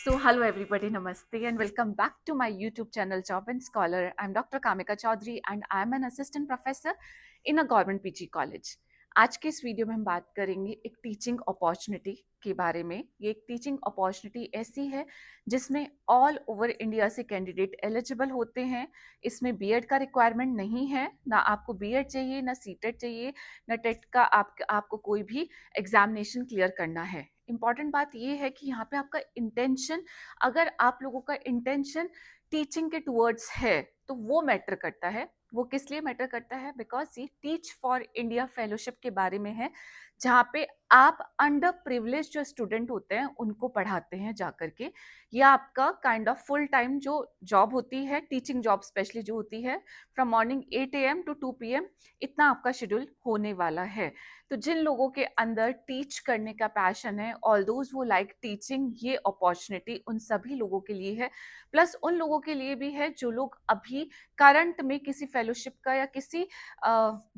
So, hello everybody, namaste, and welcome back to my YouTube channel Job and Scholar. I'm Dr. Kamika Chaudhary and I'm an assistant professor in a government PG college. आज के इस video में हम बात करेंगे एक teaching opportunity के बारे में। ये एक टीचिंग अपॉर्चुनिटी ऐसी है जिसमें ऑल ओवर इंडिया से कैंडिडेट एलिजिबल होते हैं। इसमें बीएड का रिक्वायरमेंट नहीं है, ना आपको बीएड चाहिए, ना सीटेट चाहिए, ना टेट का आपको कोई भी एग्जामिनेशन क्लियर करना है। इंपॉर्टेंट बात ये है कि यहाँ पे आपका इंटेंशन, अगर आप लोगों का इंटेंशन टीचिंग के टूवर्ड्स है तो वो मैटर करता है। वो किस लिए मैटर करता है? बिकॉज ये टीच फॉर इंडिया फेलोशिप के बारे में है, जहाँ पे आप अंडर प्रिविलेज जो स्टूडेंट होते हैं उनको पढ़ाते हैं जाकर के। ये आपका काइंड ऑफ फुल टाइम जो जॉब होती है, टीचिंग जॉब स्पेशली जो होती है, from morning 8 AM to 2 PM इतना आपका शेड्यूल होने वाला है। तो जिन लोगों के अंदर टीच करने का पैशन है, ऑल दोज वो लाइक टीचिंग, ये अपॉर्चुनिटी उन सभी लोगों के लिए है। प्लस उन लोगों के लिए भी है जो लोग अभी करंट में किसी फेलोशिप का या किसी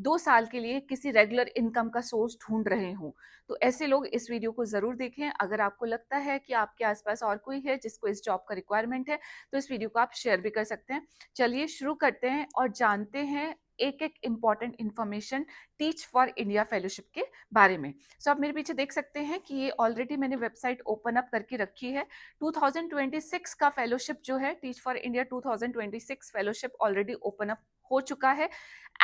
2 साल के लिए किसी रेगुलर इनकम का सोर्स ढूंढ रहे हों। तो ऐसे लोग इस वीडियो को जरूर देखें। अगर आपको लगता है कि आपके आसपास और कोई है जिसको इस जॉब का रिक्वायरमेंट है तो इस वीडियो को आप शेयर भी कर सकते हैं। चलिए शुरू करते हैं और जानते हैं एक एक important information teach For India fellowship के बारे में। सो आप मेरे पीछे देख सकते हैं कि ये ऑलरेडी मैंने वेबसाइट ओपन अप करके रखी है। 2026 का फेलोशिप जो है, teach For India 2026 fellowship already open up हो चुका है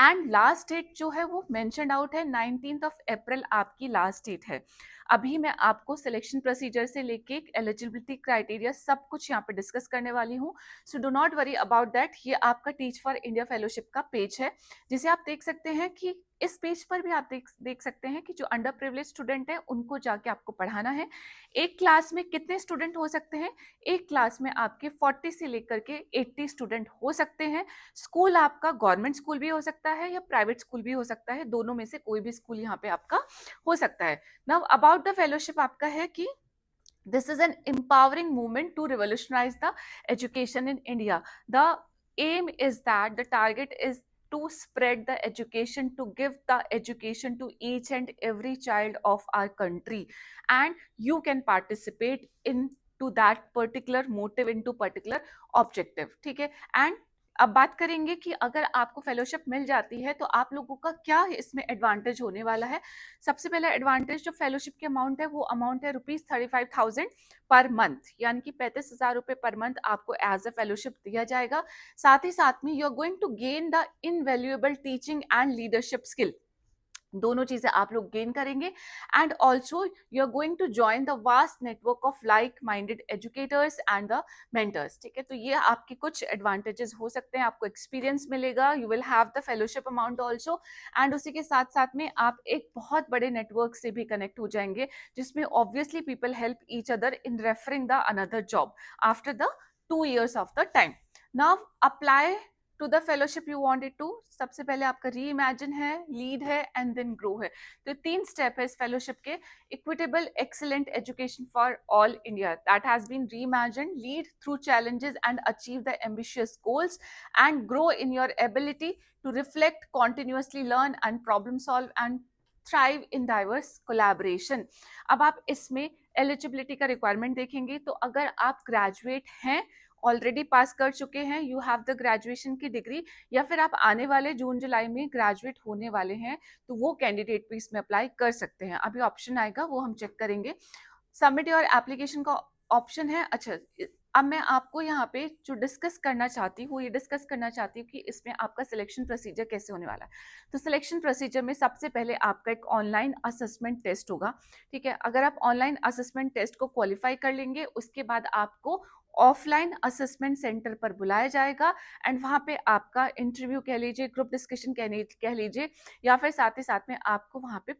एंड लास्ट डेट जो है वो मेंशन्ड आउट है, 19 अप्रैल आपकी लास्ट डेट है। अभी मैं आपको सिलेक्शन प्रोसीजर से लेके एलिजिबिलिटी क्राइटेरिया सब कुछ यहाँ पे डिस्कस करने वाली हूँ। So do not worry about that. ये आपका टीच फॉर इंडिया फेलोशिप का पेज है, जिसे आप देख सकते हैं कि इस पेज पर भी आप देख सकते हैं कि जो अंडर प्रिविलेज स्टूडेंट है उनको जाके आपको पढ़ाना है। एक क्लास में कितने स्टूडेंट हो सकते हैं? एक क्लास में आपके 40 से लेकर के 80 स्टूडेंट हो सकते हैं। स्कूल आपका गवर्नमेंट स्कूल भी हो सकता है या प्राइवेट स्कूल भी हो सकता है, दोनों में से कोई भी स्कूल यहाँ पे आपका हो सकता है। नाउ अबाउट द फेलोशिप आपका है कि this is an empowering movement to revolutionize the education in India. The aim is that the target is to spread the education, to give the education to each and every child of our country, and you can participate in to that particular motive, into particular objective. ठीक है? And अब बात करेंगे कि अगर आपको fellowship मिल जाती है तो आप लोगों का क्या इसमें एडवांटेज होने वाला है। सबसे पहला एडवांटेज जो फेलोशिप की अमाउंट है वो अमाउंट है ₹35,000 पर मंथ, यानी कि 35,000 रुपए पर मंथ आपको एज अ फेलोशिप दिया जाएगा। साथ ही साथ में you are going to gain the invaluable teaching and leadership skill. दोनों चीजें आप लोग गेन करेंगे and also you are going to join the vast network of like minded educators and the mentors. ठीक है, तो ये आपके कुछ एडवांटेजेस हो सकते हैं। आपको एक्सपीरियंस मिलेगा, you will have the fellowship amount also, and उसी के साथ साथ में आप एक बहुत बड़े नेटवर्क से भी कनेक्ट हो जाएंगे, जिसमें obviously people help each other in referring the another job after the 2 years of the time. Now apply to the fellowship you wanted to. सबसे पहले आपका री इमेजिन है, लीड है एंड देन ग्रो है। तो 3 स्टेप है इस फेलोशिप के। Equitable excellent education for all India, that has been reimagine, lead through challenges and achieve the ambitious goals and grow in your ability to reflect, continuously learn and problem solve and thrive in diverse collaboration. अब आप इसमें eligibility का requirement देखेंगे तो अगर आप graduate हैं, already pass कर चुके हैं, यू हैव द ग्रेजुएशन की डिग्री, या फिर आप आने वाले जून जुलाई में ग्रेजुएट होने वाले हैं, तो वो कैंडिडेट भी इसमें अप्लाई कर सकते हैं। अभी ऑप्शन आएगा वो हम चेक करेंगे। सबमिट योर एप्लीकेशन का ऑप्शन है। अच्छा, अब मैं आपको यहाँ पे जो डिस्कस करना चाहती हूँ, ये डिस्कस करना चाहती हूँ कि इसमें आपका सिलेक्शन प्रोसीजर कैसे होने वाला है। तो सिलेक्शन प्रोसीजर में सबसे पहले आपका एक ऑनलाइन असेसमेंट टेस्ट होगा। ठीक है, अगर आप ऑनलाइन असेसमेंट टेस्ट को क्वालिफाई कर लेंगे, उसके बाद आपको ऑफलाइन असेसमेंट सेंटर पर बुलाया जाएगा एंड वहाँ पे आपका इंटरव्यू कह लीजिए, ग्रुप डिस्कशन कह लीजिए, या फिर साथ ही साथ में आपको वहाँ पे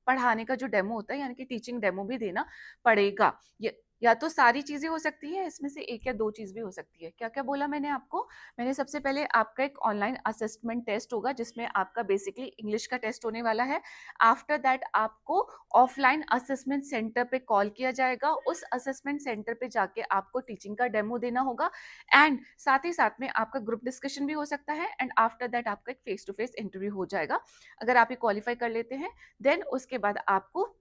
पढ़ाने का जो डेमो होता है, यानी कि टीचिंग डेमो भी देना पड़ेगा। ये या तो सारी चीजें हो सकती है, इसमें से एक या दो चीज भी हो सकती है। क्या क्या बोला मैंने आपको? मैंने सबसे पहले आपका एक ऑनलाइन असेसमेंट टेस्ट होगा, जिसमें आपका बेसिकली इंग्लिश का टेस्ट होने वाला है। आफ्टर दैट आपको ऑफलाइन असेसमेंट सेंटर पे कॉल किया जाएगा, उस असेसमेंट सेंटर पे जाके आपको टीचिंग का डेमो देना होगा एंड साथ ही साथ में आपका ग्रुप डिस्कशन भी हो सकता है एंड आफ्टर दैट आपका एक फेस टू फेस इंटरव्यू हो जाएगा। अगर आप ये क्वालिफाई कर लेते हैं, देन उसके बाद आपको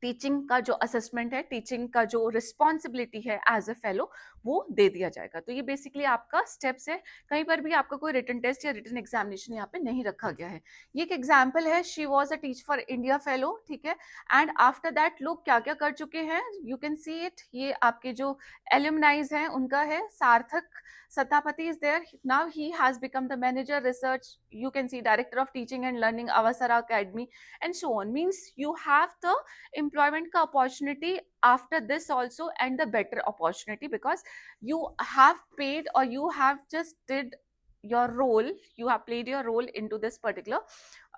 टीचिंग का जो असेसमेंट है, टीचिंग का जो रिस्पॉन्सिबिलिटी है एज अ फेलो, वो दे दिया जाएगा। तो ये बेसिकली आपका स्टेप्स है। कहीं पर भी आपका कोई रिटन टेस्ट या रिटन एग्जामिनेशन यहाँ पे नहीं रखा गया है। ये एक एग्जाम्पल है, she was a teach For India fellow, ठीक है। एंड आफ्टर दैट लोग क्या क्या कर चुके हैं, यू कैन सी इट। ये आपके जो एल्यूमनाइज हैं उनका है। सार्थक Satapathy is there. Now he has become the manager research. You can see director of teaching and learning, Avasara Academy, and so on. Means you have the employment ka opportunity after this also, and the better opportunity, because you have paid or you have just did your role, you have played your role into this particular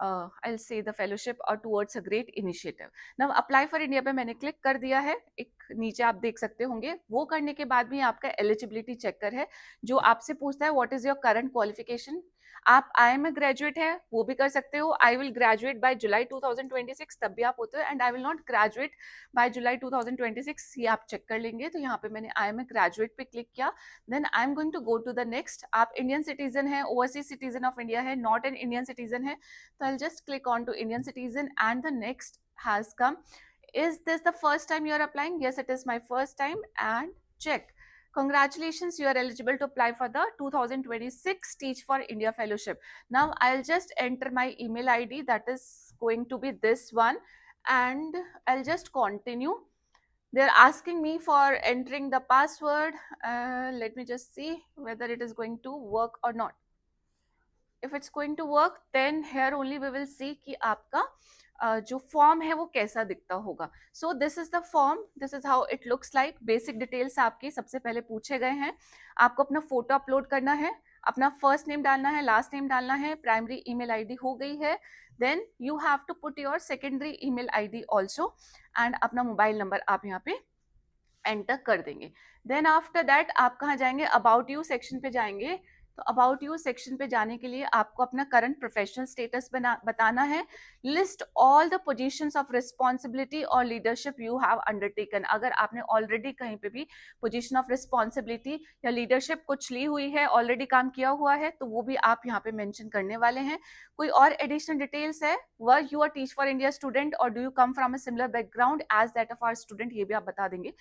I'll say the fellowship or towards a great initiative. Now apply for India पे मैंने click कर दिया है, एक नीचे आप देख सकते होंगे। वो करने के बाद भी आपका एलिजिबिलिटी चेकर है, जो आपसे पूछता है what is your current qualification. आप आई एम ए ग्रेजुएट है वो भी कर सकते हो, I will graduate by July 2026 तब भी आप होते हो, and I will not graduate by July 2026 ये आप चेक कर लेंगे। तो यहाँ पे मैंने आई एम ए ग्रेजुएट पे क्लिक किया, then I am going to go to the next. आप इंडियन सिटीजन है, ओवरसीज सिटीजन ऑफ इंडिया है, नॉट एन इंडियन सिटीजन है, तो I just click on to Indian citizen and the next has come. Is this the first time you are applying? Yes, it is my first time, and check. Congratulations, you are eligible to apply for the 2026 Teach for India Fellowship. Now I'll just enter my email ID, that is going to be this one, and I'll just continue. They're asking me for entering the password. Let me just see whether it is going to work or not. If it's going to work, then here only we will see कि आपका जो form है वो कैसा दिखता होगा। So this is the form, this is how it looks like. Basic details आपकी सबसे पहले पूछे गए हैं। आपको अपना फोटो अपलोड करना है, अपना फर्स्ट नेम डालना है, लास्ट नेम डालना है, प्राइमरी ईमेल आईडी हो गई है, then you have to put your secondary email ID also, and अपना मोबाइल नंबर आप यहाँ पे एंटर कर देंगे। देन आफ्टर दैट आप कहाँ जाएंगे, अबाउट यू सेक्शन पे जाएंगे। तो अबाउट यू सेक्शन पे जाने के लिए आपको अपना करंट प्रोफेशनल स्टेटस बताना है। List all the positions of responsibility और लीडरशिप यू हैव अंडरटेकन। अगर आपने ऑलरेडी कहीं पे भी पोजीशन ऑफ रिस्पॉन्सिबिलिटी या लीडरशिप कुछ ली हुई है, ऑलरेडी काम किया हुआ है, तो वो भी आप यहाँ पे मेंशन करने वाले हैं। कोई और एडिशनल डिटेल्स है, were you are Teach For India student और do you come from a similar background as that of our student, ये भी आप बता देंगे।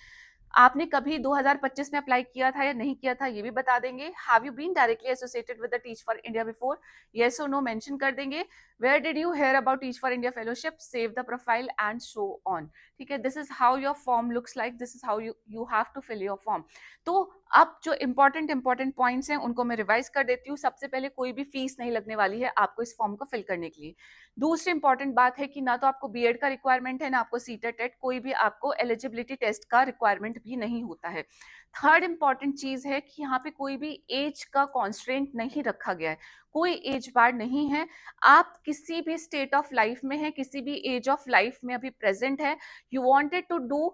आपने कभी 2025 में अप्लाई किया था या नहीं किया था, ये भी बता देंगे। Have you been directly associated with the Teach For India before, yes और नो मेंशन कर देंगे। Where did you hear about Teach For India fellowship, save the profile and show on. ठीक है, this is how your form looks like, this is how you have to fill your form. तो अब जो important points हैं उनको मैं revise कर देती हूँ। सबसे पहले कोई भी फीस नहीं लगने वाली है आपको इस फॉर्म को फिल करने के लिए। दूसरी इंपॉर्टेंट बात है कि ना तो आपको बीएड का रिक्वायरमेंट है, ना आपको सीटेट टेट, कोई भी आपको एलिजिबिलिटी टेस्ट का रिक्वायरमेंट भी नहीं होता है। थर्ड इंपॉर्टेंट चीज है कि यहाँ पे कोई भी एज का कॉन्स्ट्रेंट नहीं रखा गया है, कोई एज बार नहीं है। आप किसी भी स्टेट ऑफ लाइफ में है, किसी भी एज ऑफ लाइफ में अभी प्रेजेंट है, you wanted to do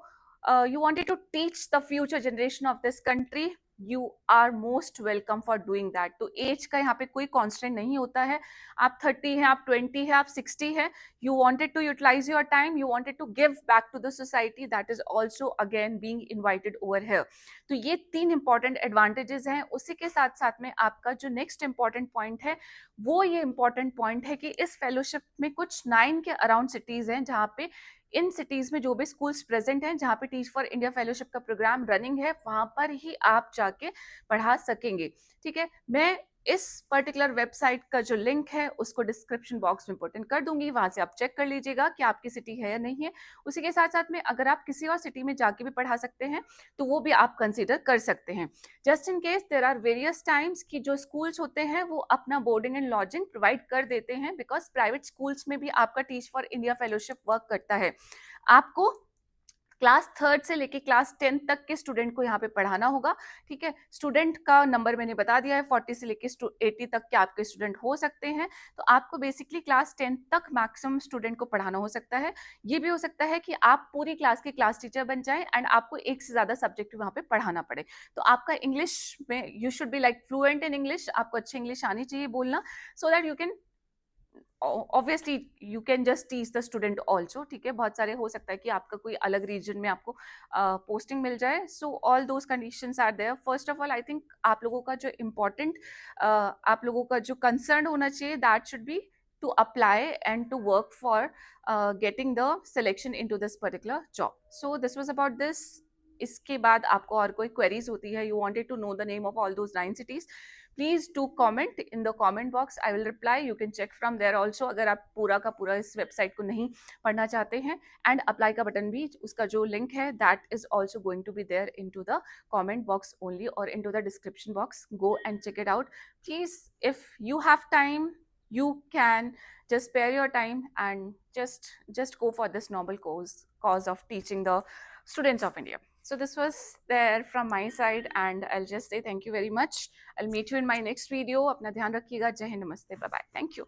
you wanted to teach the future generation of this country, you are most welcome for doing that. तो एज का यहाँ पे कोई कांस्टेंट नहीं होता है। आप 30 है, आप 20 है, आप 60 है, you wanted to utilize your time, you wanted to give back to the society, that is also again being invited over here. तो ये तीन इंपॉर्टेंट एडवांटेजेस हैं। उसी के साथ साथ में आपका जो नेक्स्ट इंपॉर्टेंट पॉइंट है वो ये इंपॉर्टेंट पॉइंट है कि इस फेलोशिप में कुछ 9 के अराउंड सिटीज हैं, जहाँ पे इन सिटीज में जो भी स्कूल्स प्रेजेंट हैं, जहाँ पे टीच फॉर इंडिया फेलोशिप का प्रोग्राम रनिंग है, वहां पर ही आप जाके पढ़ा सकेंगे। ठीक है, मैं इस पर्टिकुलर वेबसाइट का जो लिंक है उसको डिस्क्रिप्शन बॉक्स में पुट इन कर दूंगी, वहां से आप चेक कर लीजिएगा कि आपकी सिटी है या नहीं है। उसी के साथ साथ में अगर आप किसी और सिटी में जाके भी पढ़ा सकते हैं तो वो भी आप कंसिडर कर सकते हैं। Just in case there are various times कि जो स्कूल्स होते हैं वो अपना बोर्डिंग एंड लॉजिंग प्रोवाइड कर देते हैं, बिकॉज प्राइवेट स्कूल्स में भी आपका teach For India fellowship work करता है। आपको क्लास 3 से लेके क्लास 10 तक के स्टूडेंट को यहाँ पे पढ़ाना होगा। ठीक है, स्टूडेंट का नंबर मैंने बता दिया है, 40 से लेके 80 तक के आपके स्टूडेंट हो सकते हैं। तो आपको बेसिकली क्लास 10 तक मैक्सिमम स्टूडेंट को पढ़ाना हो सकता है। ये भी हो सकता है कि आप पूरी क्लास के क्लास टीचर बन जाएं एंड आपको एक से ज्यादा सब्जेक्ट वहाँ पे पढ़ाना पड़े। तो आपका इंग्लिश में you should be like fluent in English, आपको अच्छी इंग्लिश आनी चाहिए बोलना, so that you can obviously you can just teach the student also. ठीक है, बहुत सारे हो सकता है कि आपका कोई अलग रीजन में आपको पोस्टिंग मिल जाए, so all those conditions are there. First of all I think आप लोगों का जो इम्पोर्टेंट आप लोगों का जो कंसर्न होना चाहिए that should be to apply and to work for getting the selection into this particular job. So this was about this. इसके बाद आपको और कोई queries होती है, you wanted to know the name of all those 9 cities, please do comment in the comment box. I will reply. You can check from there also अगर आप पूरा का पूरा इस वेबसाइट को नहीं पढ़ना चाहते हैं. एंड अप्लाई का बटन भी, उसका जो लिंक है that is also going to be there into the comment box only or into the description box. Go and check it out. Please, if you have time, you can just spare your time and just go for this noble cause of teaching the students of India. So this was there from my side and I'll just say thank you very much. I'll meet you in my next video. अपना ध्यान रखिएगा. जय हिंद, नमस्ते, bye bye. Thank you.